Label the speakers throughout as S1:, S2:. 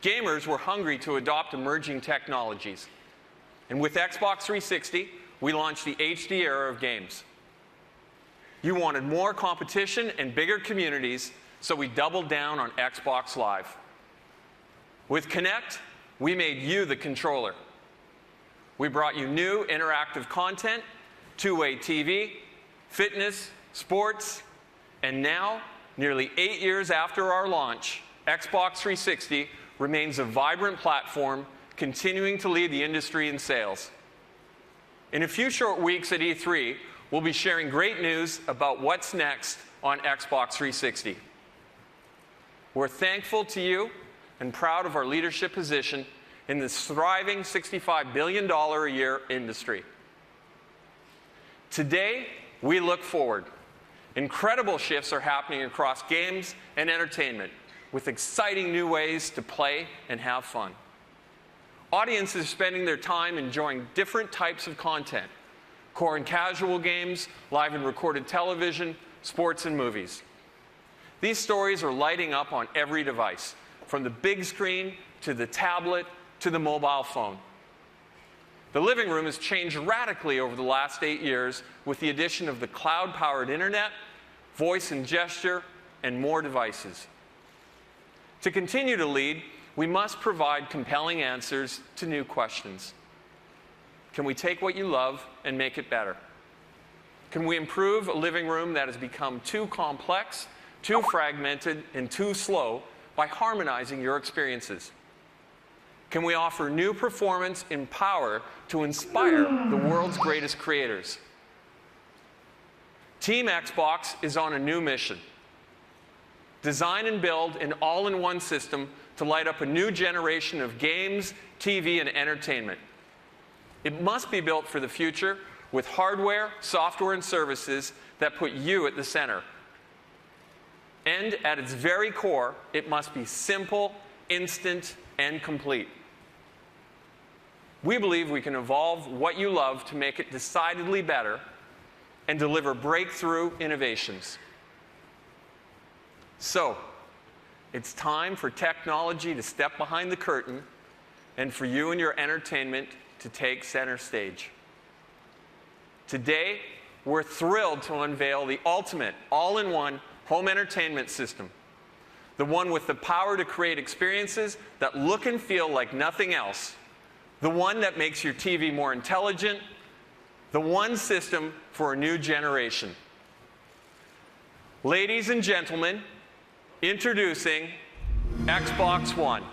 S1: Gamers were hungry to adopt emerging technologies. And with Xbox 360, we launched the HD era of games. You wanted more competition and bigger communities, so we doubled down on Xbox Live. With Kinect, we made you the controller. We brought you new interactive content, two-way TV, fitness, sports, and now, nearly 8 years after our launch, Xbox 360 remains a vibrant platform, continuing to lead the industry in sales. In a few short weeks at E3, we'll be sharing great news about what's next on Xbox 360. We're thankful to you and proud of our leadership position in this thriving $65 billion a year industry. Today, we look forward. Incredible shifts are happening across games and entertainment, with exciting new ways to play and have fun. Audiences are spending their time enjoying different types of content: core and casual games, live and recorded television, sports and movies. These stories are lighting up on every device, from the big screen to the tablet to the mobile phone. The living room has changed radically over the last 8 years with the addition of the cloud-powered internet, voice and gesture, and more devices. To continue to lead, we must provide compelling answers to new questions. Can we take what you love and make it better? Can we improve a living room that has become too complex, too fragmented, and too slow by harmonizing your experiences? Can we offer new performance and power to inspire the world's greatest creators? Team Xbox is on a new mission. Design and build an all-in-one system to light up a new generation of games, TV, and entertainment. It must be built for the future with hardware, software, and services that put you at the center. And at its very core, it must be simple, instant, and complete. We believe we can evolve what you love to make it decidedly better and deliver breakthrough innovations. So, it's time for technology to step behind the curtain and for you and your entertainment to take center stage. Today, we're thrilled to unveil the ultimate all-in-one home entertainment system, the one with the power to create experiences that look and feel like nothing else, the one that makes your TV more intelligent, the one system for a new generation. Ladies and gentlemen, introducing Xbox One.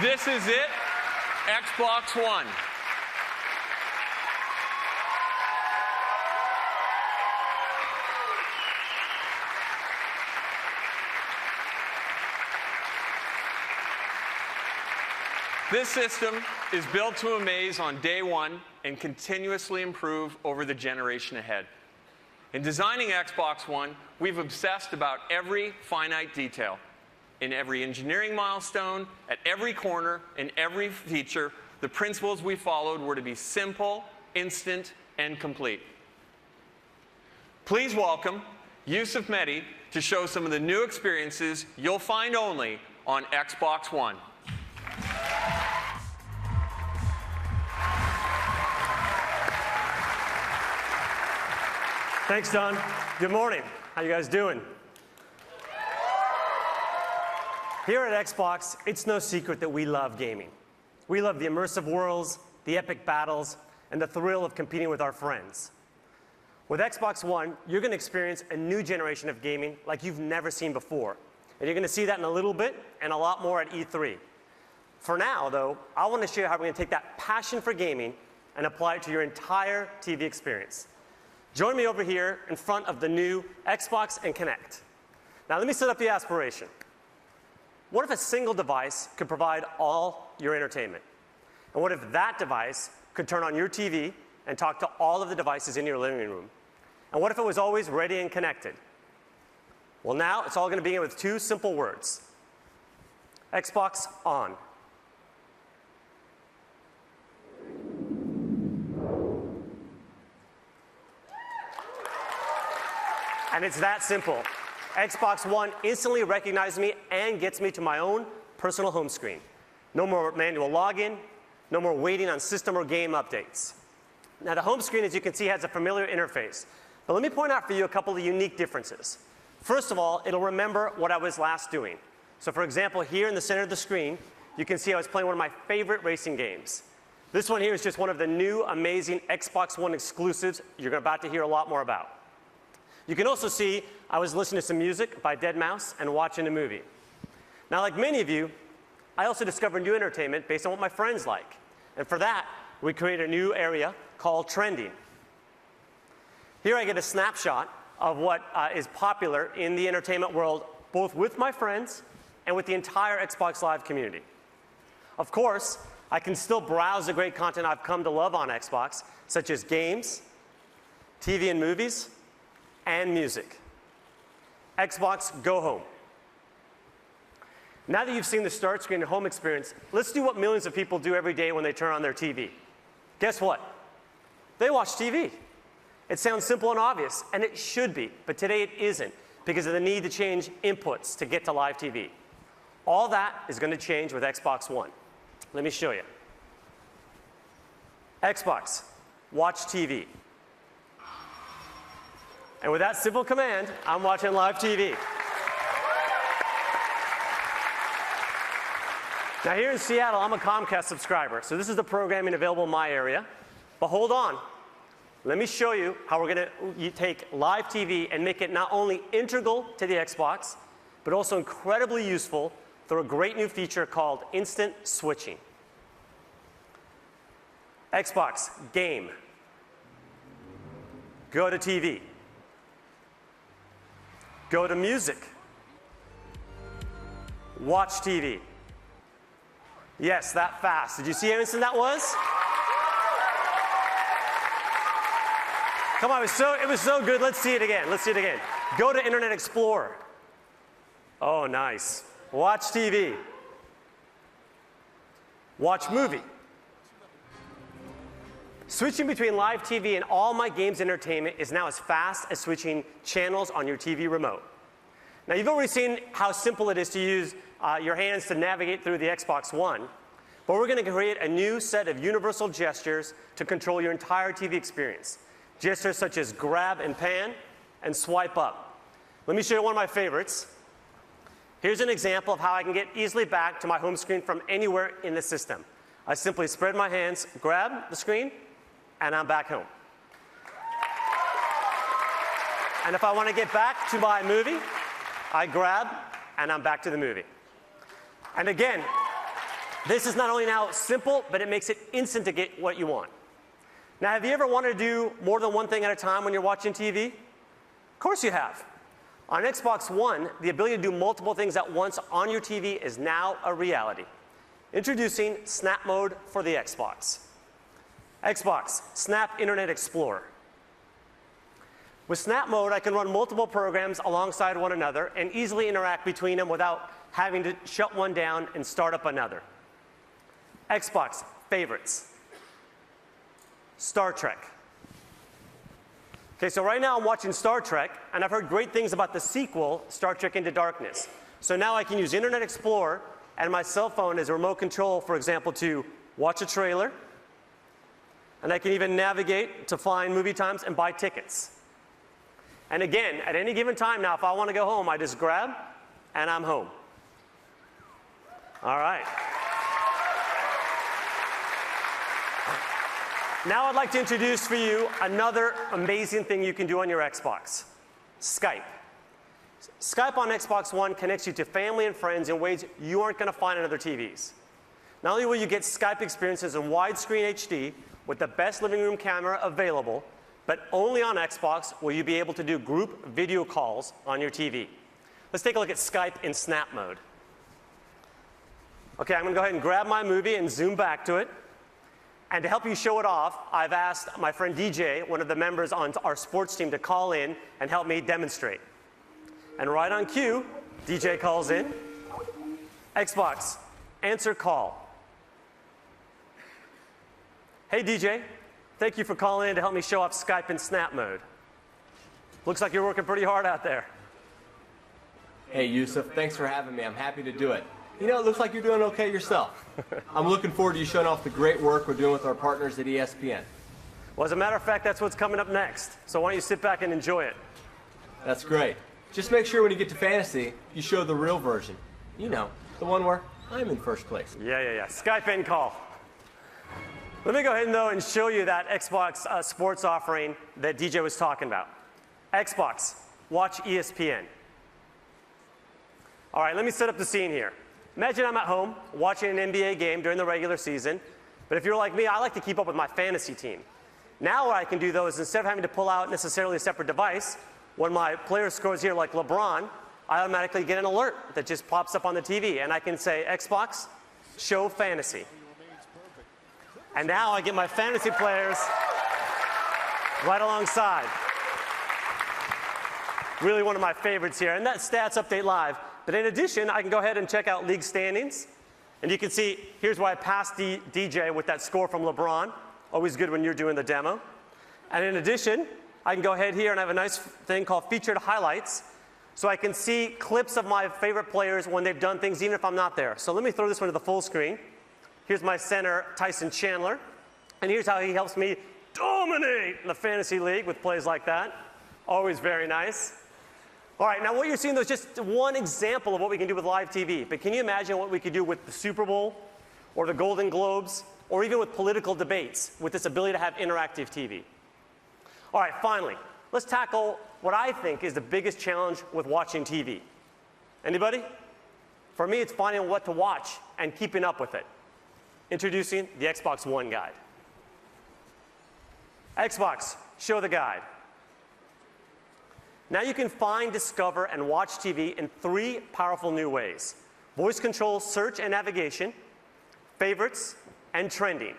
S1: This is it, Xbox One. This system is built to amaze on day one and continuously improve over the generation ahead. In designing Xbox One, we've obsessed about every finite detail. In every engineering milestone, at every corner, in every feature, the principles we followed were to be simple, instant, and complete. Please welcome Yusuf Mehdi to show some of the new experiences you'll find only on Xbox One.
S2: Thanks, Don. Good morning. How you guys doing? Here at Xbox, it's no secret that we love gaming. We love the immersive worlds, the epic battles, and the thrill of competing with our friends. With Xbox One, you're going to experience a new generation of gaming like you've never seen before. And you're going to see that in a little bit and a lot more at E3. For now, though, I want to show you how we're going to take that passion for gaming and apply it to your entire TV experience. Join me over here in front of the new Xbox and Kinect. Now, let me set up the aspiration. What if a single device could provide all your entertainment? And what if that device could turn on your TV and talk to all of the devices in your living room? And what if it was always ready and connected? Well, now it's all going to begin with two simple words. Xbox on. And it's that simple. Xbox One instantly recognizes me and gets me to my own personal home screen. No more manual login, no more waiting on system or game updates. Now, the home screen, as you can see, has a familiar interface. But let me point out for you a couple of unique differences. First of all, it'll remember what I was last doing. So, for example, here in the center of the screen, you can see I was playing one of my favorite racing games. This one here is just one of the new, amazing Xbox One exclusives you're about to hear a lot more about. You can also see I was listening to some music by deadmau5 and watching a movie. Now, like many of you, I also discovered new entertainment based on what my friends like. And for that, we created a new area called Trending. Here I get a snapshot of what is popular in the entertainment world, both with my friends and with the entire Xbox Live community. Of course, I can still browse the great content I've come to love on Xbox, such as games, TV and movies, and music. Xbox Go Home. Now that you've seen the start screen and home experience, let's do what millions of people do every day when they turn on their TV. Guess what? They watch TV. It sounds simple and obvious, and it should be, but today it isn't because of the need to change inputs to get to live TV. All that is going to change with Xbox One. Let me show you. Xbox, watch TV. And with that simple command, I'm watching live TV. Now, here in Seattle, I'm a Comcast subscriber, so this is the programming available in my area. But hold on. Let me show you how we're going to take live TV and make it not only integral to the Xbox, but also incredibly useful through a great new feature called instant switching. Xbox, game. Go to TV. Go to music. Watch TV. Yes, that fast. Did you see how instant that was? Come on, it was so good. Let's see it again. Let's see it again. Go to Internet Explorer. Oh, nice. Watch TV. Watch movie. Switching between live TV and all my games entertainment is now as fast as switching channels on your TV remote. Now, you've already seen how simple it is to use your hands to navigate through the Xbox One, but we're going to create a new set of universal gestures to control your entire TV experience. Gestures such as grab and pan and swipe up. Let me show you one of my favorites. Here's an example of how I can get easily back to my home screen from anywhere in the system. I simply spread my hands, grab the screen, and I'm back home. And if I want to get back to my movie, I grab, and I'm back to the movie. And again, this is not only now simple, but it makes it instant to get what you want. Now, have you ever wanted to do more than one thing at a time when you're watching TV? Of course you have. On Xbox One, the ability to do multiple things at once on your TV is now a reality. Introducing Snap Mode for the Xbox. Xbox, Snap Internet Explorer. With Snap Mode, I can run multiple programs alongside one another and easily interact between them without having to shut one down and start up another. Xbox, Favorites. Star Trek. Okay, so right now I'm watching Star Trek, and I've heard great things about the sequel, Star Trek Into Darkness. So now I can use Internet Explorer and my cell phone as a remote control, for example, to watch a trailer, and I can even navigate to find movie times and buy tickets. And again, at any given time now, if I want to go home, I just grab, and I'm home. All right. Now I'd like to introduce for you another amazing thing you can do on your Xbox, Skype. Skype on Xbox One connects you to family and friends in ways you aren't going to find on other TVs. Not only will you get Skype experiences in widescreen HD with the best living room camera available, but only on Xbox will you be able to do group video calls on your TV. Let's take a look at Skype in snap mode. Okay, I'm going to go ahead and grab my movie and zoom back to it. And to help you show it off, I've asked my friend DJ, one of the members on our sports team, to call in and help me demonstrate. And right on cue, DJ calls in. Xbox, answer call. Hey DJ, thank you for calling in to help me show off Skype in snap mode. Looks like you're working pretty hard out there.
S3: Hey Yusuf, thanks for having me. I'm happy to do it. You know, it looks like you're doing okay yourself. I'm looking forward to you showing off the great work we're doing with our partners at ESPN.
S2: Well, as a matter of fact, that's what's coming up next. So why don't you sit back and enjoy it?
S3: That's great. Just make sure when you get to fantasy, you show the real version. You know, the one where I'm in first place.
S2: Yeah. Skype in call. Let me go ahead, though, and show you that Xbox sports offering that DJ was talking about. Xbox, watch ESPN. All right, let me set up the scene here. Imagine I'm at home watching an NBA game during the regular season, but if you're like me, I like to keep up with my fantasy team. Now what I can do, though, is instead of having to pull out necessarily a separate device, when my player scores here like LeBron, I automatically get an alert that just pops up on the TV, and I can say, Xbox, show fantasy. And now I get my fantasy players right alongside. Really one of my favorites here, and that's Stats Update Live. But in addition, I can go ahead and check out league standings. And you can see, here's where I passed DJ with that score from LeBron. Always good when you're doing the demo. And in addition, I can go ahead here and I have a nice thing called featured highlights. So I can see clips of my favorite players when they've done things, even if I'm not there. So let me throw this one to the full screen. Here's my center, Tyson Chandler. And here's how he helps me dominate the fantasy league with plays like that. Always very nice. All right, now what you're seeing, though, is just one example of what we can do with live TV. But can you imagine what we could do with the Super Bowl or the Golden Globes or even with political debates with this ability to have interactive TV? All right, finally, let's tackle what I think is the biggest challenge with watching TV. Anybody? For me, it's finding what to watch and keeping up with it. Introducing the Xbox One guide. Xbox, show the guide. Now you can find, discover, and watch TV in 3 powerful new ways: voice control, search and navigation, favorites, and trending.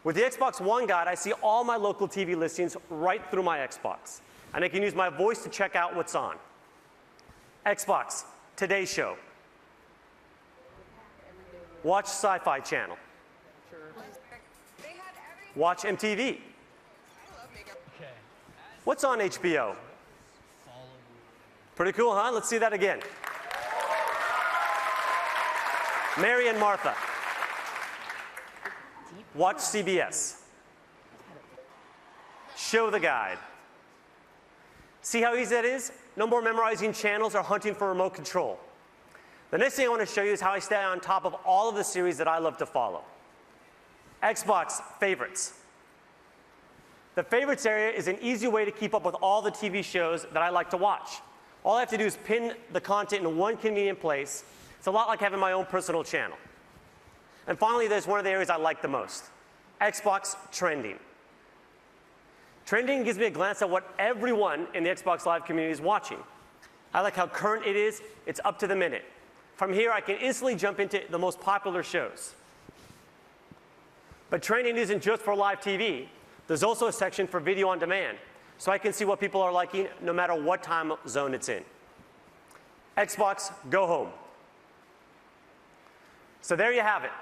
S2: With the Xbox One guide, I see all my local TV listings right through my Xbox, and I can use my voice to check out what's on. Xbox, Today Show. Watch Sci-Fi Channel. Watch MTV. What's on HBO? Pretty cool, huh? Let's see that again. Mary and Martha. Watch CBS. Show the guide. See how easy that is? No more memorizing channels or hunting for remote control. The next thing I want to show you is how I stay on top of all of the series that I love to follow. Xbox Favorites. The Favorites area is an easy way to keep up with all the TV shows that I like to watch. All I have to do is pin the content in one convenient place. It's a lot like having my own personal channel. And finally, there's one of the areas I like the most: Xbox Trending. Trending gives me a glance at what everyone in the Xbox Live community is watching. I like how current it is. It's up to the minute. From here, I can instantly jump into the most popular shows. But Trending isn't just for live TV. There's also a section for video on demand, so I can see what people are liking no matter what time zone it's in. Xbox Go Home. So there you have it.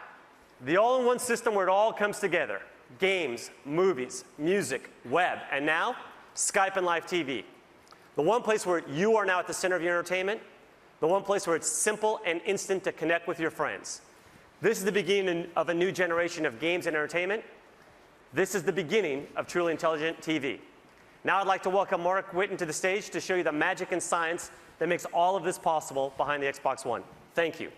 S2: The all-in-one system where it all comes together. Games, movies, music, web, and now Skype and live TV. The one place where you are now at the center of your entertainment. The one place where it's simple and instant to connect with your friends. This is the beginning of a new generation of games and entertainment. This is the beginning of truly intelligent TV. Now I'd like to welcome Mark Whitten to the stage to show you the magic and science that makes all of this possible behind the Xbox One. Thank you.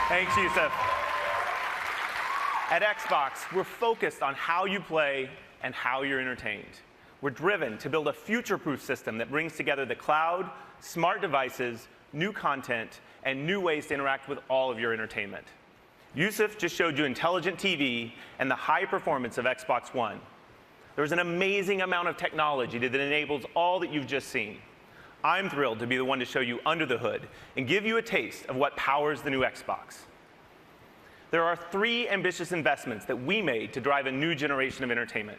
S4: Thanks, Yusuf. At Xbox, we're focused on how you play and how you're entertained. We're driven to build a future-proof system that brings together the cloud, smart devices, new content, and new ways to interact with all of your entertainment. Yusuf just showed you intelligent TV and the high performance of Xbox One. There's an amazing amount of technology that enables all that you've just seen. I'm thrilled to be the one to show you under the hood and give you a taste of what powers the new Xbox. There are 3 ambitious investments that we made to drive a new generation of entertainment.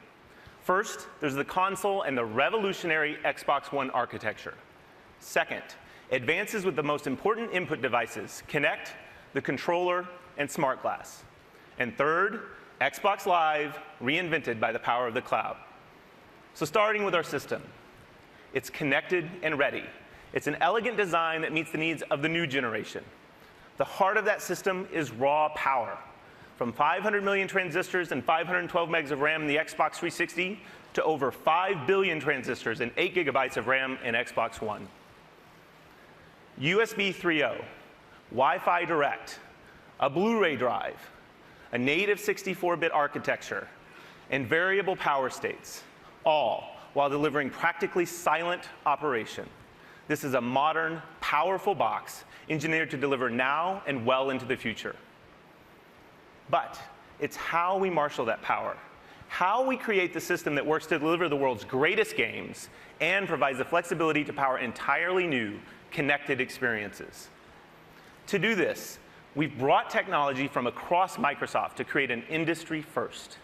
S4: First, there's the console and the revolutionary Xbox One architecture. Second, advances with the most important input devices, Kinect, the controller, and Smart Glass. And third, Xbox Live, reinvented by the power of the cloud. So starting with our system. It's connected and ready. It's an elegant design that meets the needs of the new generation. The heart of that system is raw power. From 500 million transistors and 512 megs of RAM in the Xbox 360 to over 5 billion transistors and 8 gigabytes of RAM in Xbox One. USB 3.0, Wi-Fi Direct, a Blu-ray drive, a native 64-bit architecture, and variable power states, all while delivering practically silent operation. This is a modern, powerful box engineered to deliver now and well into the future. But it's how we marshal that power, how we create the system that works to deliver the world's greatest games and provides the flexibility to power entirely new, connected experiences. To do this, we've brought technology from across Microsoft to create an industry first.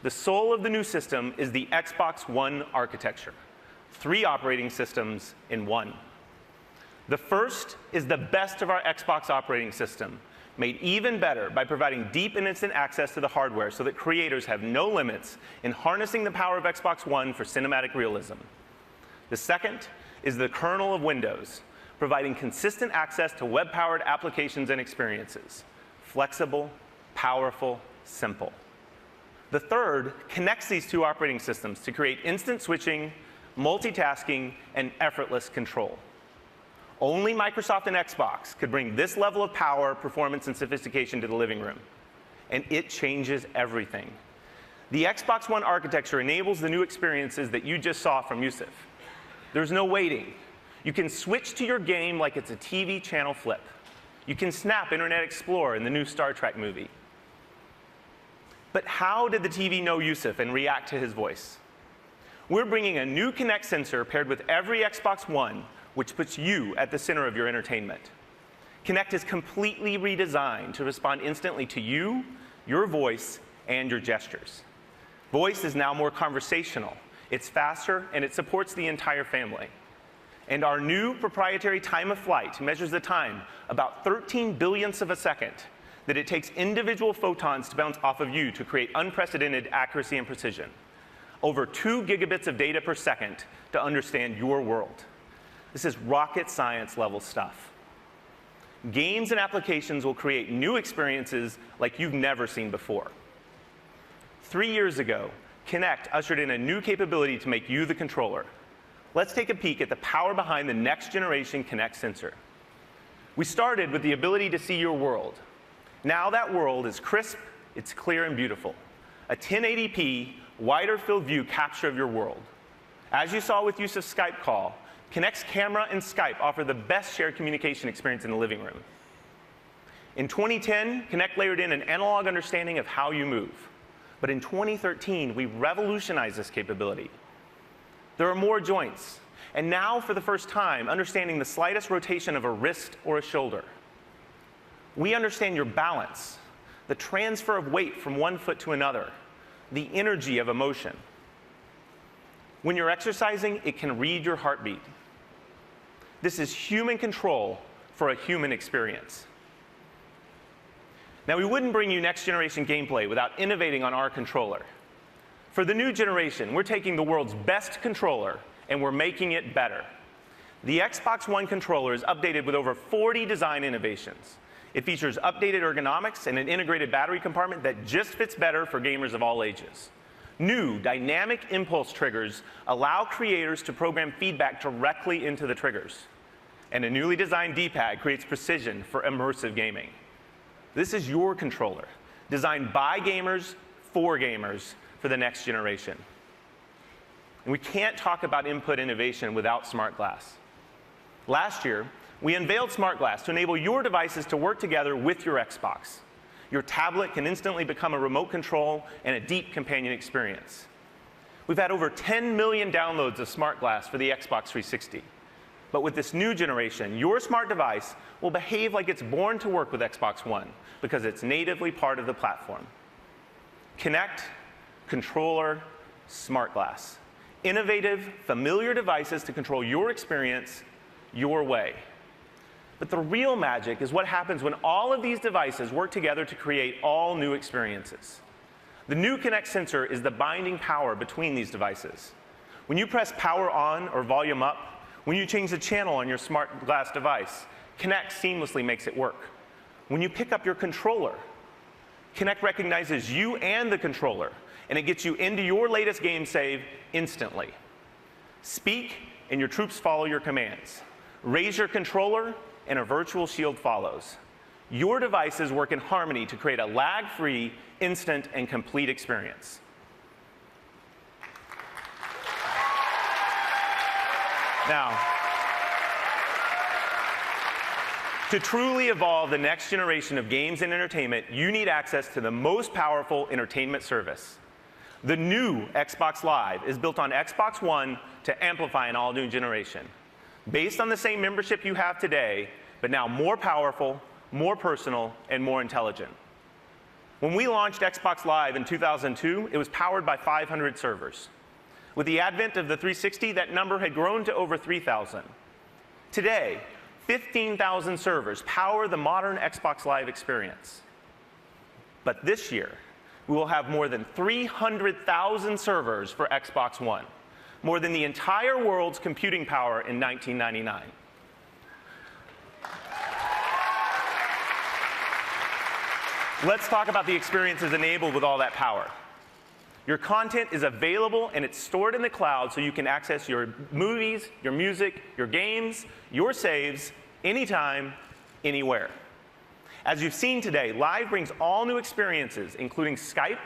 S4: The soul of the new system is the Xbox One architecture, 3 operating systems in one. The first is the best of our Xbox operating system, made even better by providing deep and instant access to the hardware so that creators have no limits in harnessing the power of Xbox One for cinematic realism. The second is the kernel of Windows, providing consistent access to web-powered applications and experiences. Flexible, powerful, simple. The third connects these 2 operating systems to create instant switching, multitasking, and effortless control. Only Microsoft and Xbox could bring this level of power, performance, and sophistication to the living room. And it changes everything. The Xbox One architecture enables the new experiences that you just saw from Yusuf. There's no waiting. You can switch to your game like it's a TV channel flip. You can snap Internet Explorer in the new Star Trek movie. But how did the TV know Yusuf and react to his voice? We're bringing a new Kinect sensor paired with every Xbox One, which puts you at the center of your entertainment. Kinect is completely redesigned to respond instantly to you, your voice, and your gestures. Voice is now more conversational. It's faster, and it supports the entire family. And our new proprietary time of flight measures the time about 13 billionths of a second that it takes individual photons to bounce off of you to create unprecedented accuracy and precision. Over 2 gigabits of data per second to understand your world. This is rocket science level stuff. Games and applications will create new experiences like you've never seen before. 3 years ago, Kinect ushered in a new capability to make you the controller. Let's take a peek at the power behind the next generation Kinect sensor. We started with the ability to see your world. Now that world is crisp, it's clear and beautiful. A 1080p, wider field view capture of your world. As you saw with Yusuf's Skype call, Kinect's camera and Skype offer the best shared communication experience in the living room. In 2010, Kinect layered in an analog understanding of how you move. But in 2013, we revolutionized this capability. There are more joints, and now, for the first time, understanding the slightest rotation of a wrist or a shoulder. We understand your balance, the transfer of weight from one foot to another, the energy of emotion. When you're exercising, it can read your heartbeat. This is human control for a human experience. Now, we wouldn't bring you next-generation gameplay without innovating on our controller. For the new generation, we're taking the world's best controller, and we're making it better. The Xbox One controller is updated with over 40 design innovations. It features updated ergonomics and an integrated battery compartment that just fits better for gamers of all ages. New dynamic impulse triggers allow creators to program feedback directly into the triggers. And a newly designed D-pad creates precision for immersive gaming. This is your controller, designed by gamers for gamers for the next generation. And we can't talk about input innovation without Smart Glass. Last year, we unveiled Smart Glass to enable your devices to work together with your Xbox. Your tablet can instantly become a remote control and a deep companion experience. We've had over 10 million downloads of Smart Glass for the Xbox 360. But with this new generation, your smart device will behave like it's born to work with Xbox One because it's natively part of the platform. Connect, controller, Smart Glass. Innovative, familiar devices to control your experience your way. But the real magic is what happens when all of these devices work together to create all new experiences. The new Kinect sensor is the binding power between these devices. When you press power on or volume up, when you change the channel on your Smart Glass device, Kinect seamlessly makes it work. When you pick up your controller, Kinect recognizes you and the controller, and it gets you into your latest game save instantly. Speak, and your troops follow your commands. Raise your controller, and a virtual shield follows. Your devices work in harmony to create a lag-free, instant, and complete experience. Now, to truly evolve the next generation of games and entertainment, you need access to the most powerful entertainment service. The new Xbox Live is built on Xbox One to amplify an all-new generation. Based on the same membership you have today, but now more powerful, more personal, and more intelligent. When we launched Xbox Live in 2002, it was powered by 500 servers. With the advent of the 360, that number had grown to over 3,000. Today, 15,000 servers power the modern Xbox Live experience. But this year, we will have more than 300,000 servers for Xbox One, more than the entire world's computing power in 1999. Let's talk about the experiences enabled with all that power. Your content is available and it's stored in the cloud so you can access your movies, your music, your games, your saves, anytime, anywhere. As you've seen today, Live brings all new experiences, including Skype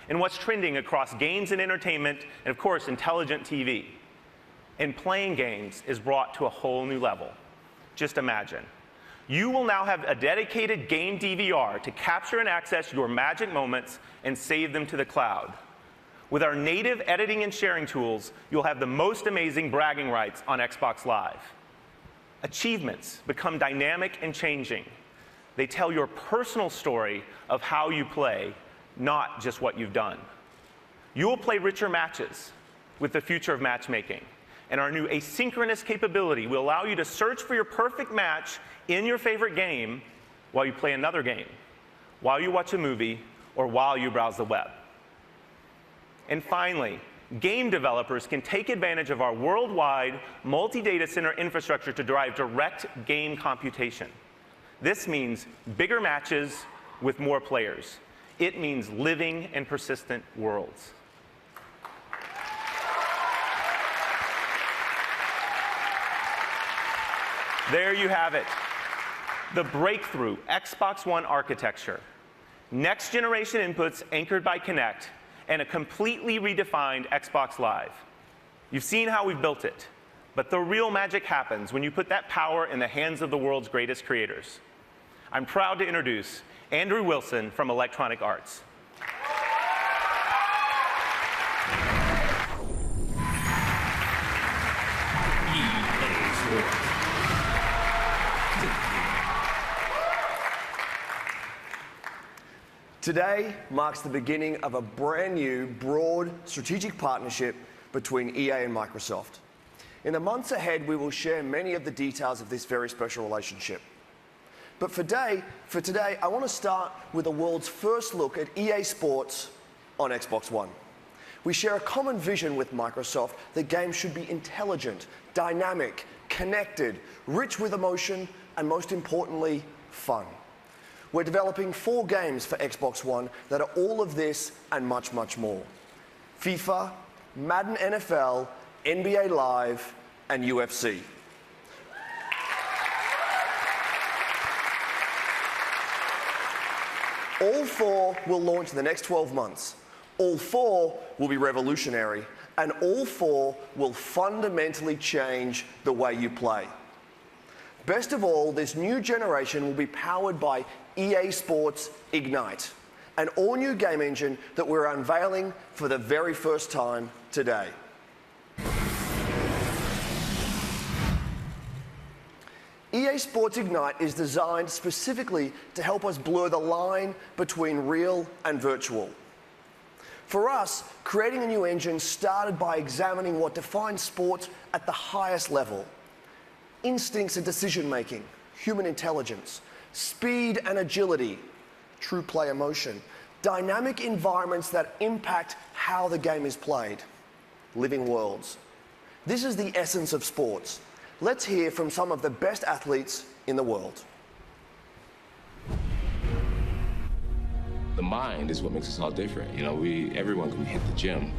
S4: and what's trending across games and entertainment, and of course, intelligent TV. And playing games is brought to a whole new level. Just imagine. You will now have a dedicated game DVR to capture and access your magic moments and save them to the cloud. With our native editing and sharing tools, you'll have the most amazing bragging rights on Xbox Live. Achievements become dynamic and changing. They tell your personal story of how you play, not just what you've done. You will play richer matches with the future of matchmaking. And our new asynchronous capability will allow you to search for your perfect match in your favorite game while you play another game, while you watch a movie, or while you browse the web. And finally, game developers can take advantage of our worldwide multi-data center infrastructure to drive direct game computation. This means bigger matches with more players. It means living and persistent worlds. There you have it. The breakthrough Xbox One architecture. Next generation inputs anchored by Kinect, and a completely redefined Xbox Live. You've seen how we've built it, but the real magic happens when you put that power in the hands of the world's greatest creators. I'm proud to introduce Andrew Wilson from Electronic Arts.
S5: Today marks the beginning of a brand new, broad, strategic partnership between EA and Microsoft. In the months ahead, we will share many of the details of this very special relationship. But for today, I want to start with the world's first look at EA Sports on Xbox One. We share a common vision with Microsoft that games should be intelligent, dynamic, connected, rich with emotion, and most importantly, fun. we're developing 4 games for Xbox One that are all of this and much, much more. FIFA, Madden NFL, NBA Live, and UFC. All 4 will launch in the next 12 months. All 4 will be revolutionary, and all 4 will fundamentally change the way you play. Best of all, this new generation will be powered by EA Sports Ignite, an all-new game engine that we're unveiling for the very first time today. EA Sports Ignite is designed specifically to help us blur the line between real and virtual. For us, creating a new engine started by examining what defines sports at the highest level. Instincts and decision-making, human intelligence, speed and agility, true play emotion, dynamic environments that impact how the game is played, living worlds. This is the essence of sports. Let's hear from some of the best athletes in the world.
S6: The mind is what makes us all different. You know, everyone can hit the gym,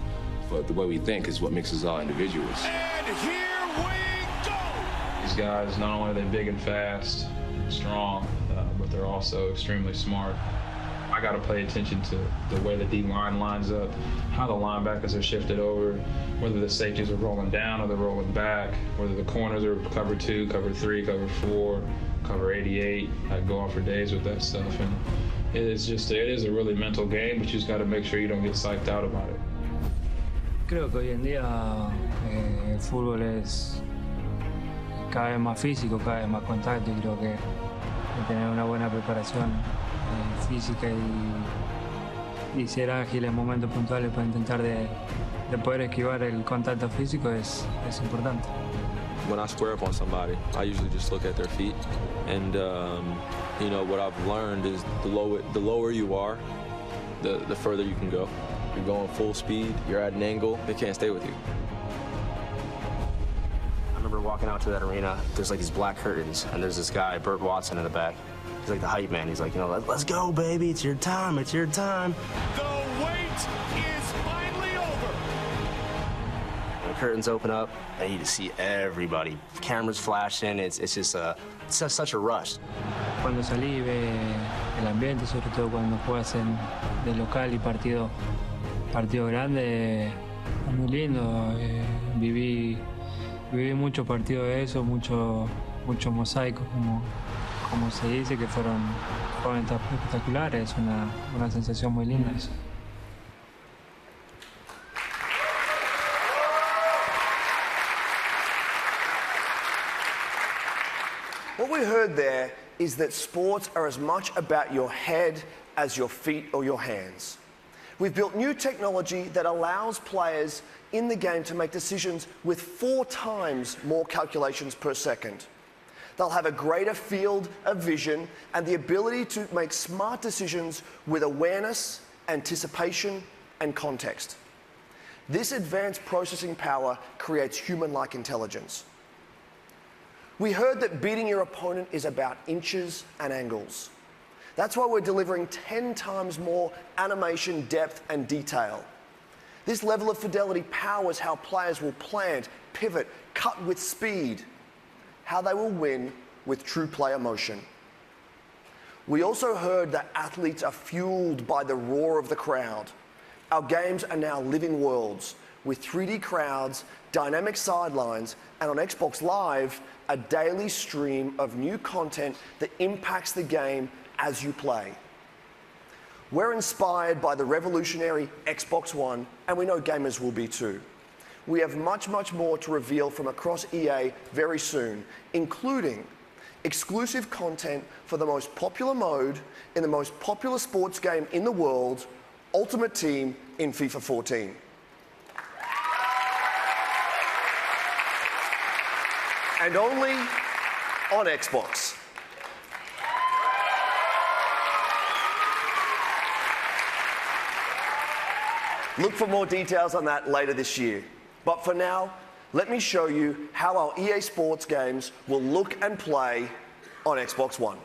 S6: but the way we think is what makes us all individuals.
S7: And here we go!
S8: These guys, not only are they big and fast, strong, but they're also extremely smart. I got to pay attention to the way the D-line lines up, how the linebackers are shifted over, whether the safeties are rolling down or they're rolling back, whether the corners are cover 2, cover 3, cover 4, cover 88. I go on for days with that stuff, and it is a really mental game, but you just got to make sure you don't get psyched out about it.
S9: Creo que hoy en día el fútbol es cada vez más físico, cada vez más contacto, y creo que tener una buena preparación física y ser ágil en momentos puntuales para intentar de poder esquivar el contacto físico es importante.
S10: When I square up on somebody, I usually just look at their feet, and you know, what I've learned is the lower you are, the further you can go. You're going full speed, you're at an angle, they can't stay with you.
S11: I remember walking out to that arena, there's like these black curtains, and there's this guy, Burt Watson, in the back. He's like the hype man. He's like, you know, let's go, baby. It's your time. It's your time.
S7: The wait is finally over.
S11: The curtains open up, and you just see everybody. Cameras flashing. It's just such a rush.
S9: Cuando salí ve el ambiente, sobre todo cuando juegas de local y partido grande, es muy lindo. Viví muchos partidos de eso, mucho mosaico, como se dice, que fueron espectaculares. Es una sensación muy linda eso.
S5: What we heard there is that sports are as much about your head as your feet or your hands. We've built new technology that allows players in the game to make decisions with 4 times more calculations per second. They'll have a greater field of vision and the ability to make smart decisions with awareness, anticipation, and context. This advanced processing power creates human-like intelligence. We heard that beating your opponent is about inches and angles. That's why we're delivering 10 times more animation, depth, and detail. This level of fidelity powers how players will plant, pivot, cut with speed, how they will win with true play emotion. We also heard that athletes are fueled by the roar of the crowd. Our games are now living worlds with 3D crowds, dynamic sidelines, and on Xbox Live, a daily stream of new content that impacts the game as you play. We're inspired by the revolutionary Xbox One, and we know gamers will be too. We have much, much more to reveal from across EA very soon, including exclusive content for the most popular mode in the most popular sports game in the world, Ultimate Team in FIFA 14. And only on Xbox. Look for more details on that later this year. But for now, let me show you how our EA Sports games will look and play on Xbox One.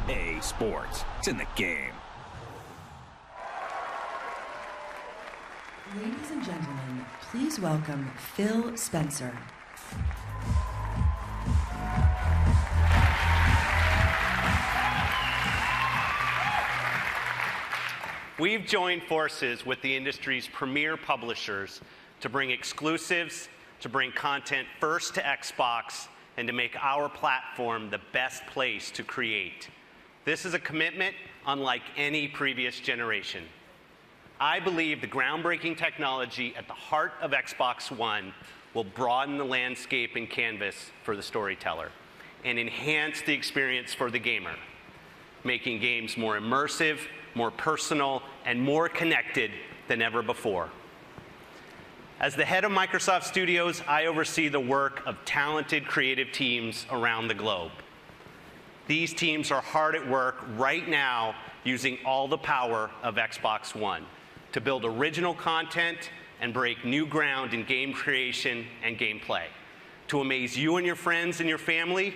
S12: EA Sports. It's in the game.
S13: Ladies and gentlemen, please welcome Phil Spencer.
S14: We've joined forces with the industry's premier publishers to bring exclusives, to bring content first to Xbox, and to make our platform the best place to create. This is a commitment unlike any previous generation. I believe the groundbreaking technology at the heart of Xbox One will broaden the landscape and canvas for the storyteller and enhance the experience for the gamer, making games more immersive, more personal, and more connected than ever before. As the head of Microsoft Studios, I oversee the work of talented creative teams around the globe. These teams are hard at work right now using all the power of Xbox One to build original content and break new ground in game creation and gameplay, to amaze you and your friends and your family,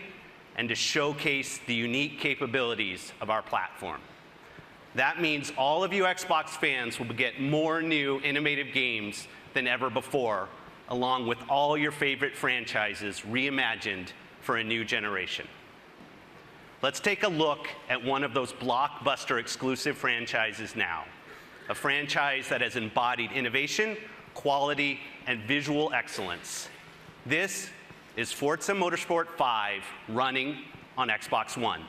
S14: and to showcase the unique capabilities of our platform. That means all of you Xbox fans will get more new, innovative games than ever before, along with all your favorite franchises reimagined for a new generation. Let's take a look at one of those blockbuster exclusive franchises now. A franchise that has embodied innovation, quality, and visual excellence. This is Forza Motorsport 5 running on Xbox One.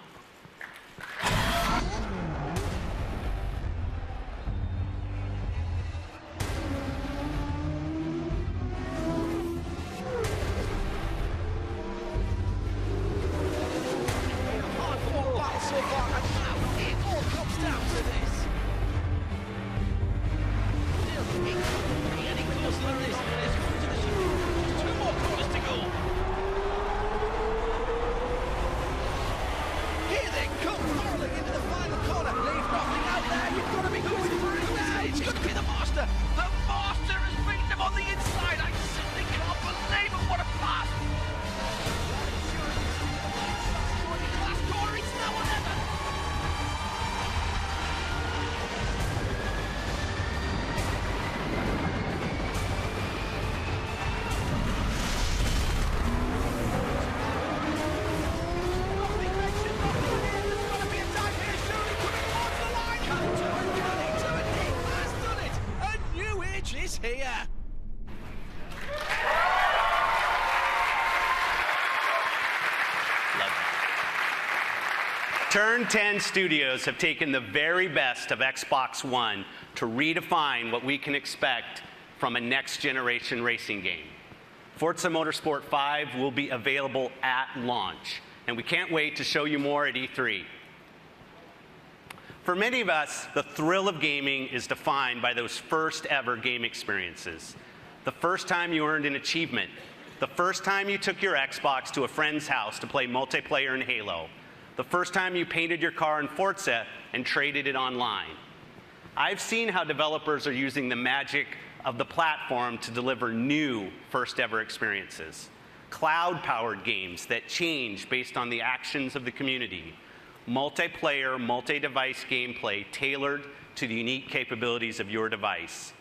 S14: Turn 10 Studios have taken the very best of Xbox One to redefine what we can expect from a next-generation racing game. Forza Motorsport 5 will be available at launch, and we can't wait to show you more at E3. For many of us, the thrill of gaming is defined by those first-ever game experiences. The first time you earned an achievement, the first time you took your Xbox to a friend's house to play multiplayer in Halo, the first time you painted your car in Forza and traded it online. I've seen how developers are using the magic of the platform to deliver new first-ever experiences. Cloud-powered games that change based on the actions of the community. Multiplayer, multi-device gameplay tailored to the unique capabilities of your device.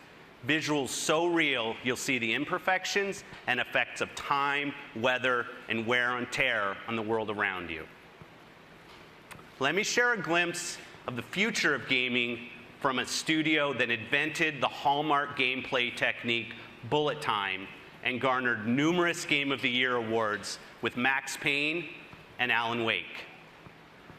S14: Visuals so real, you'll see the imperfections and effects of time, weather, and wear and tear on the world around you. Let me share a glimpse of the future of gaming from a studio that invented the hallmark gameplay technique, bullet time, and garnered numerous Game of the Year awards with Max Payne and Alan Wake.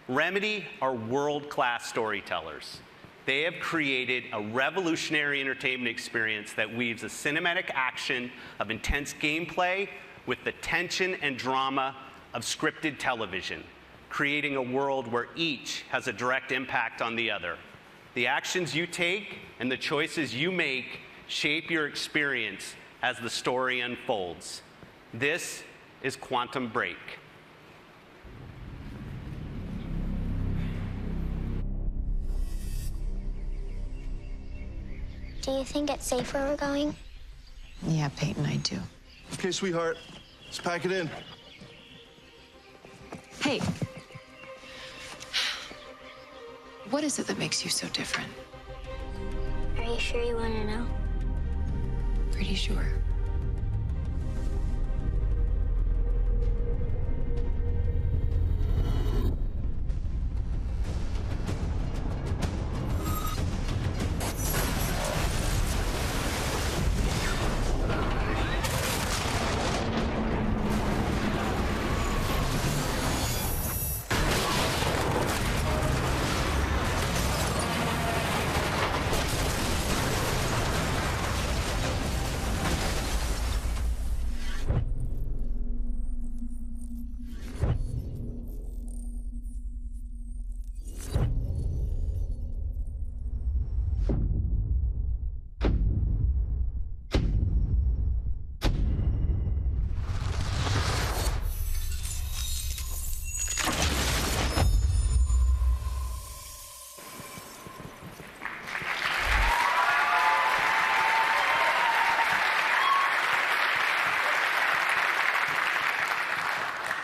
S14: Remedy are world-class storytellers. They have created a revolutionary entertainment experience that weaves a cinematic action of intense gameplay with the tension and drama of scripted television, creating a world where each has a direct impact on the other. The actions you take and the choices you make shape your experience as the story unfolds. This is Quantum Break.
S15: Do you think it's safe where we're going?
S16: Yeah, Peyton, I do.
S17: Okay, sweetheart, let's pack it in.
S16: Hey. What is it that makes you so different?
S15: Are you sure you want to know?
S16: Pretty sure.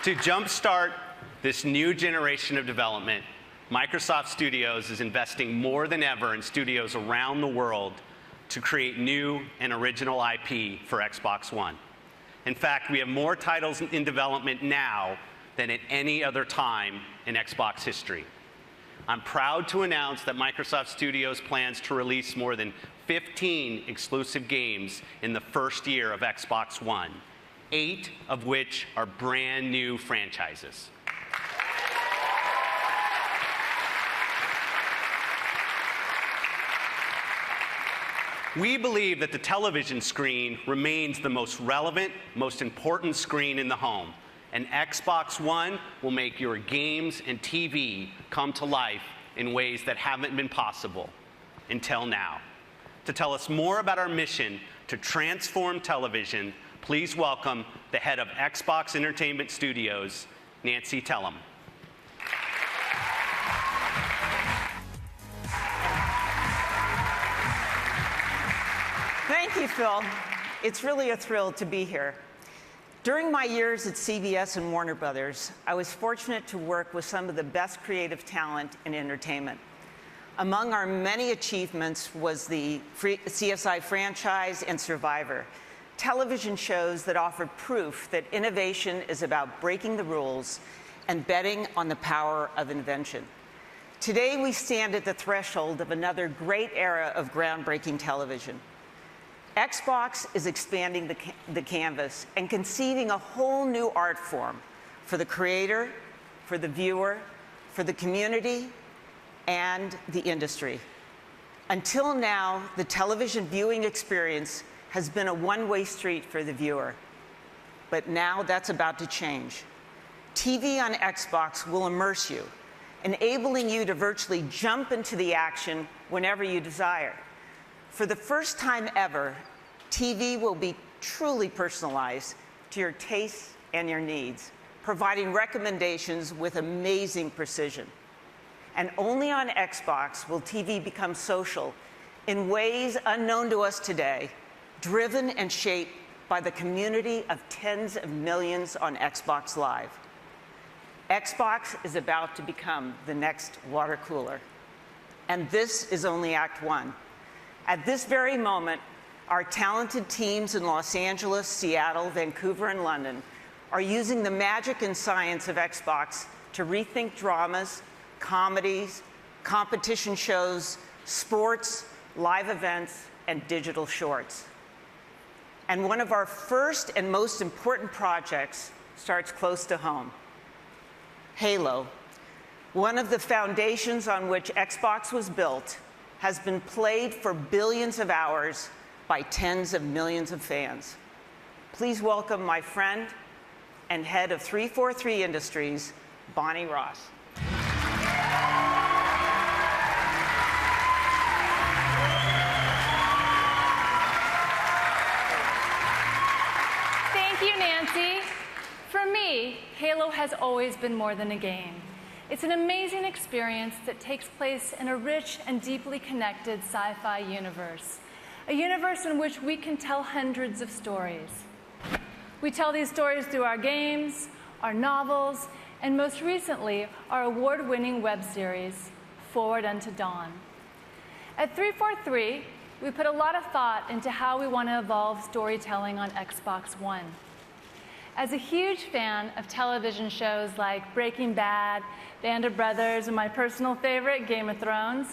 S14: To jumpstart this new generation of development, Microsoft Studios is investing more than ever in studios around the world to create new and original IP for Xbox One. In fact, we have more titles in development now than at any other time in Xbox history. I'm proud to announce that Microsoft Studios plans to release more than 15 exclusive games in the first year of Xbox One, 8 of which are brand new franchises. We believe that the television screen remains the most relevant, most important screen in the home, and Xbox One will make your games and TV come to life in ways that haven't been possible until now. To tell us more about our mission to transform television, please welcome the head of Xbox Entertainment Studios, Nancy Tellem.
S18: Thank you, Phil. It's really a thrill to be here. During my years at CBS and Warner Brothers, I was fortunate to work with some of the best creative talent in entertainment. Among our many achievements was the CSI franchise and Survivor, television shows that offered proof that innovation is about breaking the rules and betting on the power of invention. Today, we stand at the threshold of another great era of groundbreaking television. Xbox is expanding the canvas and conceiving a whole new art form for the creator, for the viewer, for the community, and the industry. Until now, the television viewing experience has been a one-way street for the viewer. But now that's about to change. TV on Xbox will immerse you, enabling you to virtually jump into the action whenever you desire. For the first time ever, TV will be truly personalized to your tastes and your needs, providing recommendations with amazing precision. And only on Xbox will TV become social in ways unknown to us today, driven and shaped by the community of tens of millions on Xbox Live. Xbox is about to become the next water cooler. And this is only Act One. At this very moment, our talented teams in Los Angeles, Seattle, Vancouver, and London are using the magic and science of Xbox to rethink dramas, comedies, competition shows, sports, live events, and digital shorts. And one of our first and most important projects starts close to home. Halo, one of the foundations on which Xbox was built, has been played for billions of hours by tens of millions of fans. Please welcome my friend and head of 343 Industries, Bonnie Ross.
S19: Thank you, Nancy. For me, Halo has always been more than a game. It's an amazing experience that takes place in a rich and deeply connected sci-fi universe, a universe in which we can tell hundreds of stories. We tell these stories through our games, our novels, and most recently, our award-winning web series, forward unto dawn. At 343, we put a lot of thought into how we want to evolve storytelling on Xbox One. As a huge fan of television shows like Breaking Bad, Band of Brothers, and my personal favorite, Game of Thrones,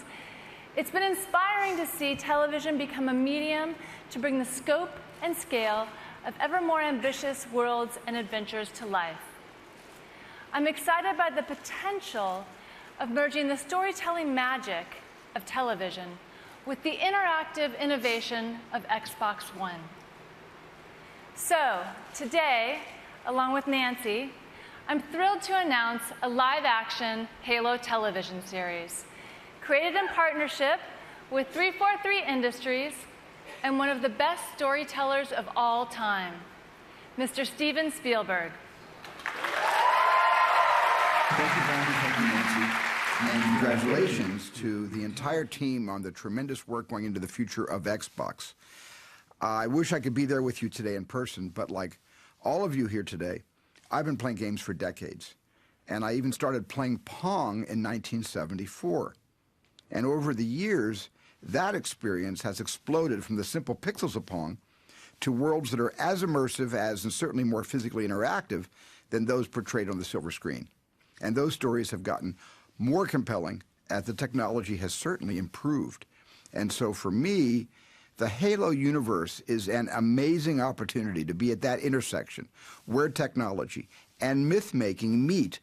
S19: it's been inspiring to see television become a medium to bring the scope and scale of ever more ambitious worlds and adventures to life. I'm excited by the potential of merging the storytelling magic of television with the interactive innovation of Xbox One. So, today, along with Nancy, I'm thrilled to announce a live-action Halo television series, created in partnership with 343 Industries and one of the best storytellers of all time, Mr. Steven Spielberg.
S20: Thank you, Bonnie. Thank you, Nancy. And congratulations to the entire team on the tremendous work going into the future of Xbox. I wish I could be there with you today in person, but like all of you here today, I've been playing games for decades. And I even started playing Pong in 1974. And over the years, that experience has exploded from the simple pixels of Pong to worlds that are as immersive as, and certainly more physically interactive, than those portrayed on the silver screen. And those stories have gotten more compelling as the technology has certainly improved. And so for me, the Halo universe is an amazing opportunity to be at that intersection where technology and myth-making meet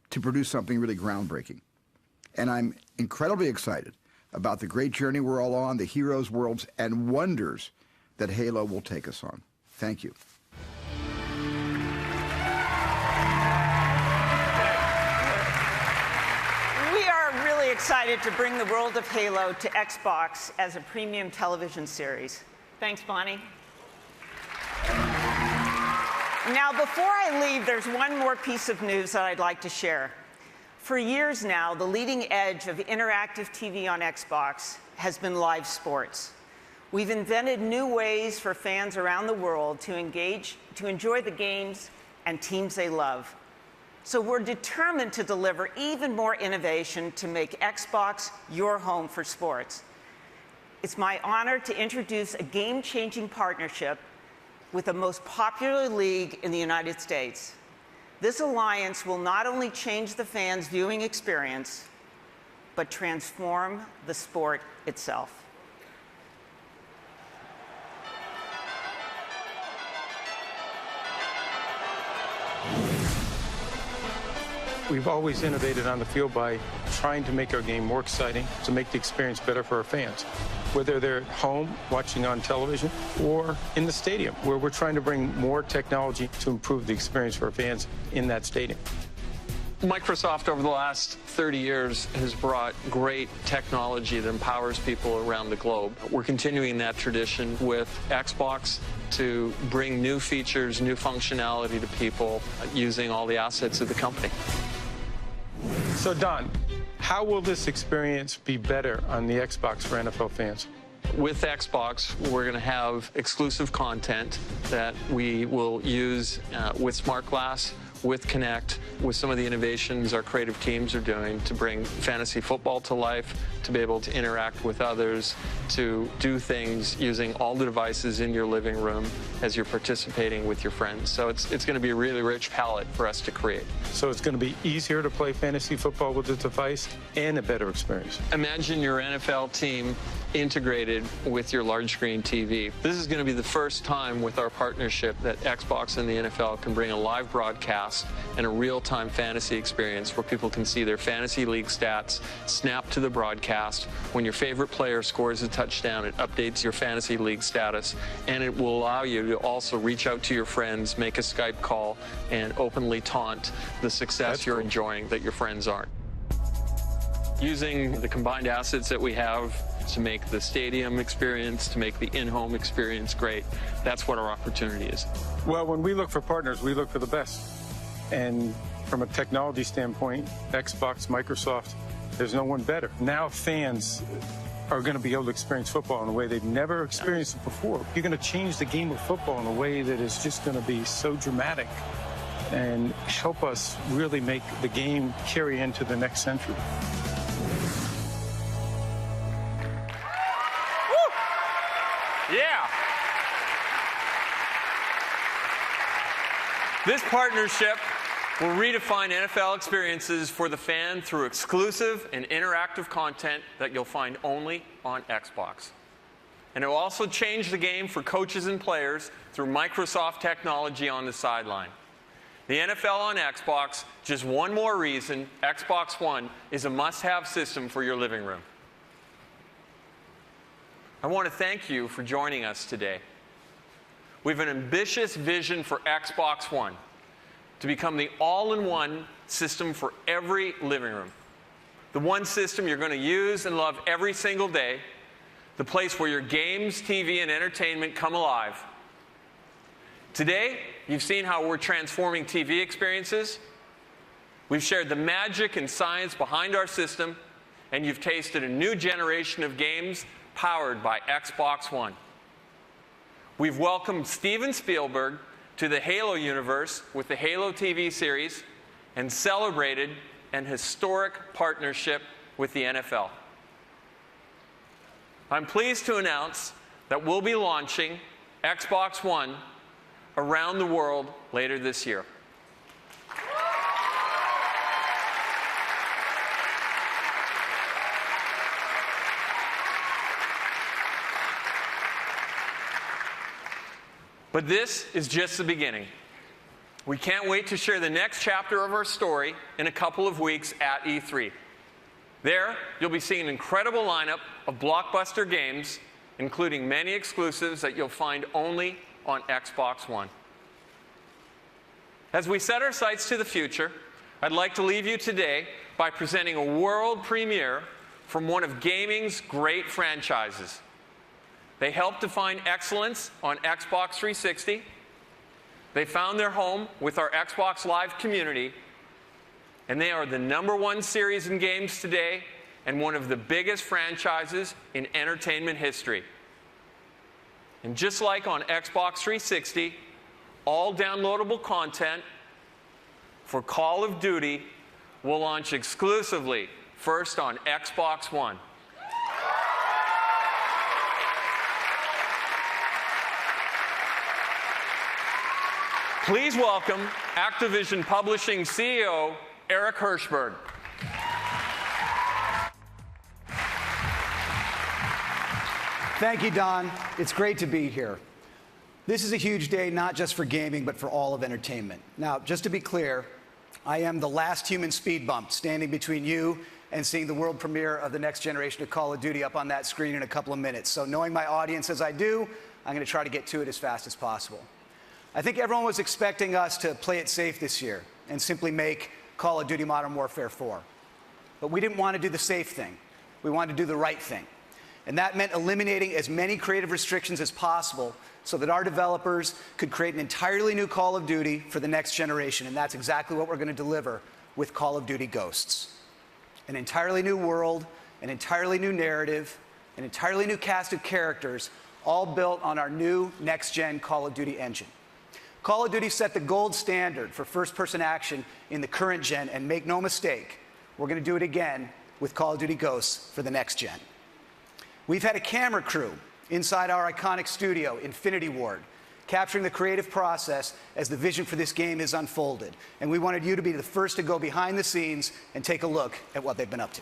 S20: to produce something really groundbreaking. And I'm incredibly excited about the great journey we're all on, the heroes, worlds, and wonders that Halo will take us on. Thank you.
S18: We are really excited to bring the world of Halo to Xbox as a premium television series. Thanks, Bonnie. Now, before I leave, there's one more piece of news that I'd like to share. For years now, the leading edge of interactive TV on Xbox has been live sports. We've invented new ways for fans around the world to enjoy the games and teams they love. So we're determined to deliver even more innovation to make Xbox your home for sports. It's my honor to introduce a game-changing partnership with the most popular league in the United States. This alliance will not only change the fans' viewing experience, but transform the sport itself.
S21: We've always innovated on the field by trying to make our game more exciting, to make the experience better for our fans. Whether they're at home watching on television or in the stadium, where we're trying to bring more technology to improve the experience for our fans in that stadium.
S1: Microsoft over the last 30 years has brought great technology that empowers people around the globe. We're continuing that tradition with Xbox to bring new features, new functionality to people using all the assets of the company.
S21: So, Don, how will this experience be better on the Xbox for NFL fans?
S1: With Xbox, we're going to have exclusive content that we will use with Smart Glass, with Kinect, with some of the innovations our creative teams are doing to bring fantasy football to life, to be able to interact with others, to do things using all the devices in your living room as you're participating with your friends. So it's going to be a really rich palette for us to create.
S21: So it's going to be easier to play fantasy football with the device and a better experience.
S1: Imagine your NFL team integrated with your large screen TV. This is going to be the first time with our partnership that Xbox and the NFL can bring a live broadcast and a real-time fantasy experience where people can see their fantasy league stats snap to the broadcast. When your favorite player scores a touchdown, it updates your fantasy league status, and it will allow you to also reach out to your friends, make a Skype call, and openly taunt the success you're enjoying that your friends aren't. Using the combined assets that we have to make the stadium experience, to make the in-home experience great, that's what our opportunity is.
S21: Well, when we look for partners, we look for the best. And from a technology standpoint, Xbox, Microsoft, there's no one better. Now fans are going to be able to experience football in a way they've never experienced it before. You're going to change the game of football in a way that is just going to be so dramatic and help us really make the game carry into the next century.
S1: Yeah. This partnership will redefine NFL experiences for the fan through exclusive and interactive content that you'll find only on Xbox. And it will also change the game for coaches and players through Microsoft technology on the sideline. The NFL on Xbox, just one more reason Xbox One is a must-have system for your living room. I want to thank you for joining us today. We have an ambitious vision for Xbox One to become the all-in-one system for every living room. The one system you're going to use and love every single day, the place where your games, TV, and entertainment come alive. Today, you've seen how we're transforming TV experiences. We've shared the magic and science behind our system, and you've tasted a new generation of games powered by Xbox One. We've welcomed Steven Spielberg to the Halo universe with the Halo TV series and celebrated an historic partnership with the NFL. I'm pleased to announce that we'll be launching Xbox One around the world later this year. But this is just the beginning. We can't wait to share the next chapter of our story in a couple of weeks at E3. There, you'll be seeing an incredible lineup of blockbuster games, including many exclusives that you'll find only on Xbox One. As we set our sights to the future, I'd like to leave you today by presenting a world premiere from one of gaming's great franchises. They helped define excellence on Xbox 360. They found their home with our Xbox Live community. And they are the #1 series in games today and one of the biggest franchises in entertainment history. And just like on Xbox 360, all downloadable content for Call of Duty will launch exclusively first on Xbox One. Please welcome Activision Publishing CEO Eric Hirshberg.
S3: Thank you, Don. It's great to be here. This is a huge day, not just for gaming, but for all of entertainment. Now, just to be clear, I am the last human speed bump standing between you and seeing the world premiere of the next generation of Call of Duty up on that screen in a couple of minutes. So knowing my audience as I do, I'm going to try to get to it as fast as possible. I think everyone was expecting us to play it safe this year and simply make Call of Duty Modern Warfare 4. But we didn't want to do the safe thing. We wanted to do the right thing. And that meant eliminating as many creative restrictions as possible so that our developers could create an entirely new Call of Duty for the next generation. And that's exactly what we're going to deliver with Call of Duty Ghosts. An entirely new world, an entirely new narrative, an entirely new cast of characters, all built on our new next-gen Call of Duty engine. Call of Duty set the gold standard for first-person action in the current gen, and make no mistake, we're going to do it again with Call of Duty Ghosts for the next gen. We've had a camera crew inside our iconic studio, Infinity Ward, capturing the creative process as the vision for this game is unfolded. And we wanted you to be the first to go behind the scenes and take a look at what they've been up to.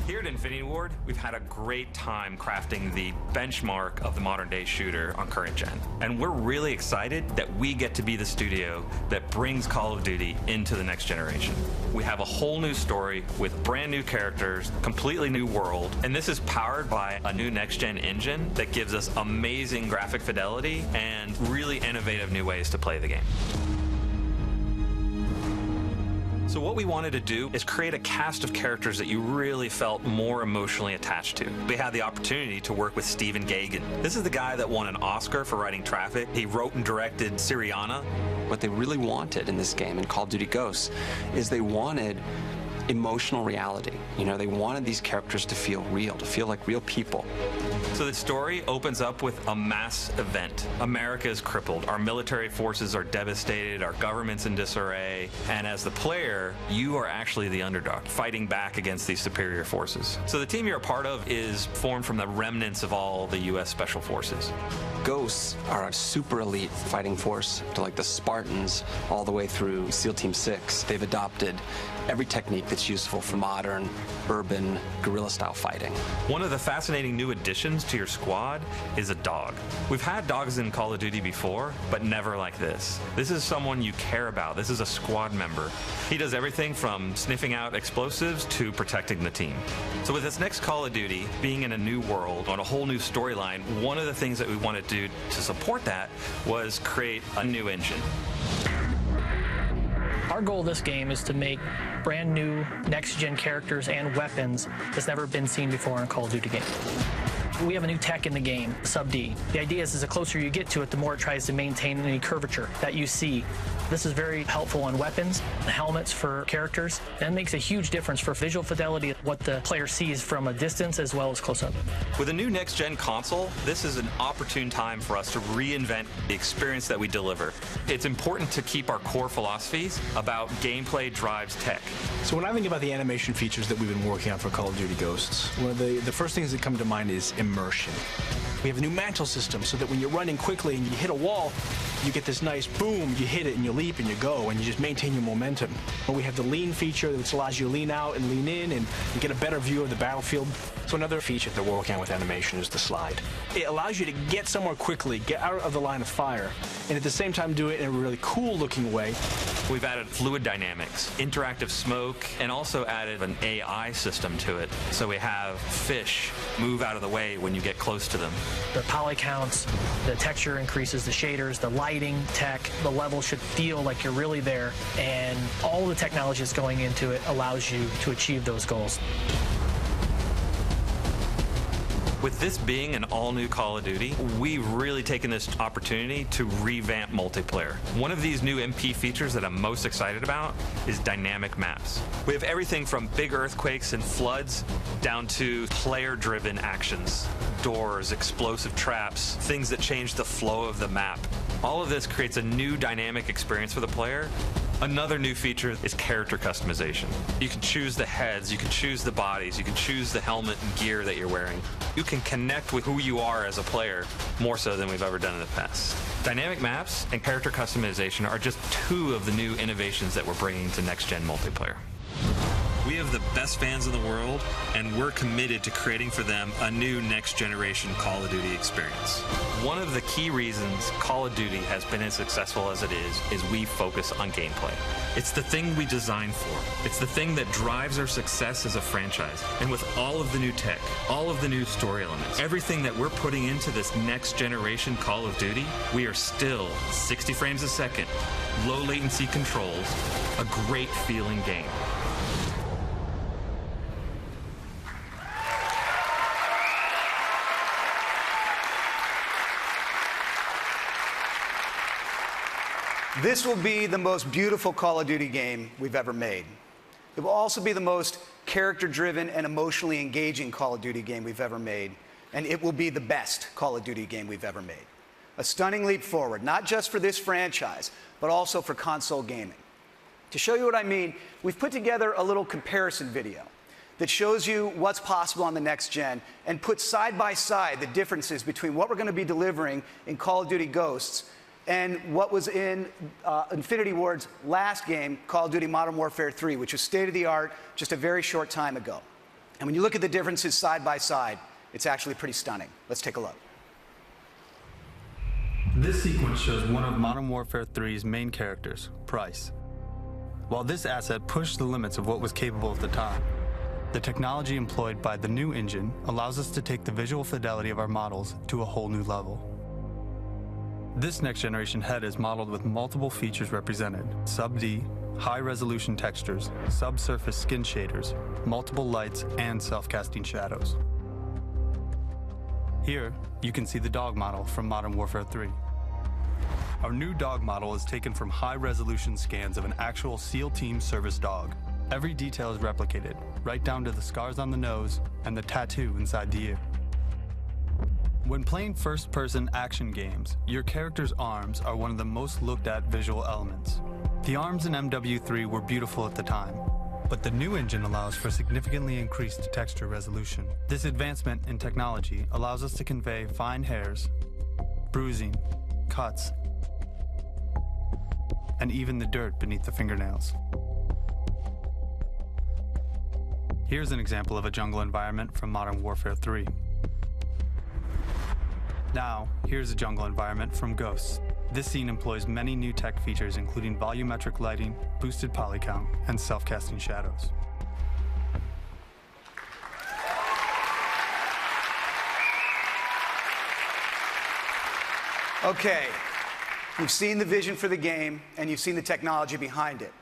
S22: Here at Infinity Ward, we've had a great time crafting the benchmark of the modern-day shooter on current gen. And we're really excited that we get to be the studio that brings Call of Duty into the next generation. We have a whole new story with brand new characters, completely new world, and this is powered by a new next-gen engine that gives us amazing graphic fidelity and really innovative new ways to play the game. So what we wanted to do is create a cast of characters that you really felt more emotionally attached to. We had the opportunity to work with Stephen Gaghan. This is the guy that won an Oscar for writing Traffic. He wrote and directed Syriana.
S23: What they really wanted in this game, in Call of Duty Ghosts, is they wanted emotional reality. You know, they wanted these characters to feel real, to feel like real people.
S22: So the story opens up with a mass event. America is crippled. Our military forces are devastated. Our government's in disarray. And as the player, you are actually the underdog, fighting back against these superior forces. So the team you're a part of is formed from the remnants of all the U.S. Special Forces.
S23: Ghosts are a super elite fighting force, to like the Spartans all the way through SEAL Team 6. They've adopted every technique that's useful for modern, urban, guerrilla-style fighting.
S22: One of the fascinating new additions to your squad is a dog. We've had dogs in Call of Duty before, but never like this. This is someone you care about. This is a squad member. He does everything from sniffing out explosives to protecting the team. So with this next Call of Duty, being in a new world, on a whole new storyline, one of the things that we want to do to support that was create a new engine.
S2: Our goal of this game is to make brand new next-gen characters and weapons that's never been seen before in a Call of Duty game. We have a new tech in the game, Sub-D. The idea is the closer you get to it, the more it tries to maintain any curvature that you see. This is very helpful on weapons, helmets for characters, and it makes a huge difference for visual fidelity, what the player sees from a distance as well as close-up.
S22: With a new next-gen console, this is an opportune time for us to reinvent the experience that we deliver. It's important to keep our core philosophies about gameplay drives tech.
S4: So when I think about the animation features that we've been working on for Call of Duty Ghosts, one of the first things that come to mind is immersion. We have a new mantle system so that when you're running quickly and you hit a wall, you get this nice boom, you hit it and you leap and you go and you just maintain your momentum. And we have the lean feature which allows you to lean out and lean in and get a better view of the battlefield. So another feature that we're working on with animation is the slide. It allows you to get somewhere quickly, get out of the line of fire, and at the same time do it in a really cool looking way.
S22: We've added fluid dynamics, interactive smoke, and also added an AI system to it. So we have fish move out of the way when you get close to them.
S2: The poly counts, the texture increases, the shaders, the lighting tech, the level should feel like you're really there, and all the technology that's going into it allows you to achieve those goals.
S22: With this being an all-new Call of Duty, we've really taken this opportunity to revamp multiplayer. One of these new MP features that I'm most excited about is dynamic maps. We have everything from big earthquakes and floods down to player-driven actions, doors, explosive traps, things that change the flow of the map. All of this creates a new dynamic experience for the player. Another new feature is character customization. You can choose the heads, you can choose the bodies, you can choose the helmet and gear that you're wearing. You can connect with who you are as a player more so than we've ever done in the past. Dynamic maps and character customization are just two of the new innovations that we're bringing to next-gen multiplayer. We have the best fans in the world, and we're committed to creating for them a new next-generation Call of Duty experience. One of the key reasons Call of Duty has been as successful as it is we focus on gameplay. It's the thing we designed for. It's the thing that drives our success as a franchise. And with all of the new tech, all of the new story elements, everything that we're putting into this next-generation Call of Duty, we are still 60 frames a second, low latency controls, a great feeling game.
S3: This will be the most beautiful Call of Duty game we've ever made. It will also be the most character-driven and emotionally engaging Call of Duty game we've ever made. And it will be the best Call of Duty game we've ever made. A stunning leap forward, not just for this franchise, but also for console gaming. To show you what I mean, we've put together a little comparison video that shows you what's possible on the next gen and puts side by side the differences between what we're going to be delivering in Call of Duty Ghosts and what was in Infinity Ward's last game, Call of Duty Modern Warfare 3, which was state-of-the-art just a very short time ago. And when you look at the differences side by side, it's actually pretty stunning. Let's take a look.
S6: This sequence shows one of Modern Warfare 3's main characters, Price. While this asset pushed the limits of what was capable at the time, the technology employed by the new engine allows us to take the visual fidelity of our models to a whole new level. This next-generation head is modeled with multiple features represented: Sub-D, high-resolution textures, subsurface skin shaders, multiple lights, and self-casting shadows. Here, you can see the dog model from Modern Warfare 3. Our new dog model is taken from high-resolution scans of an actual SEAL Team service dog. Every detail is replicated, right down to the scars on the nose and the tattoo inside the ear. When playing first-person action games, your character's arms are one of the most looked at visual elements. The arms in MW3 were beautiful at the time, but the new engine allows for significantly increased texture resolution. This advancement in technology allows us to convey fine hairs, bruising, cuts, and even the dirt beneath the fingernails. Here's an example of a jungle environment from Modern Warfare 3. Now, here's a jungle environment from Ghosts. This scene employs many new tech features, including volumetric lighting, boosted poly count, and self-casting shadows.
S3: Okay, you've seen the vision for the game, and you've seen the technology behind it.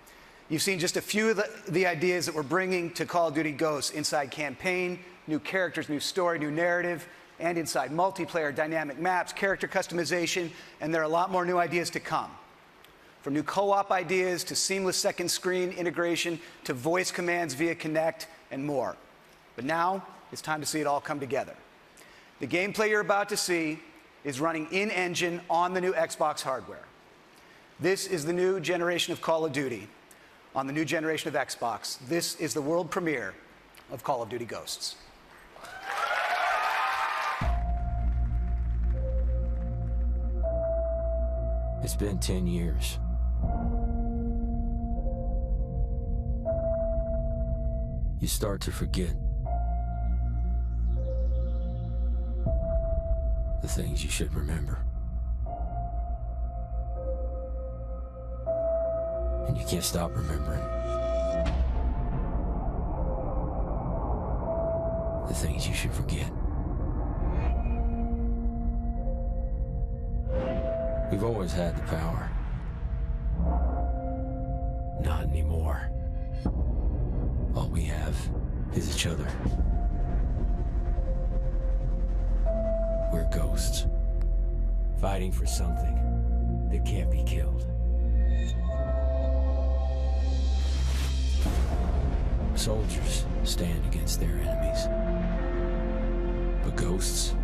S3: You've seen just a few of the ideas that we're bringing to Call of Duty Ghosts inside campaign, new characters, new story, new narrative, and inside multiplayer, dynamic maps, character customization, and there are a lot more new ideas to come. From new co-op ideas to seamless second screen integration to voice commands via Kinect and more. But now it's time to see it all come together. The gameplay you're about to see is running in-engine on the new Xbox hardware. This is the new generation of Call of Duty on the new generation of Xbox. This is the world premiere of Call of Duty Ghosts.
S7: It's been 10 years. You start to forget the things you should remember. And you can't stop remembering the things you should forget. We've always had the power. Not anymore. All we have is each other. We're ghosts, fighting for something that can't be killed. Soldiers stand against their enemies, but ghosts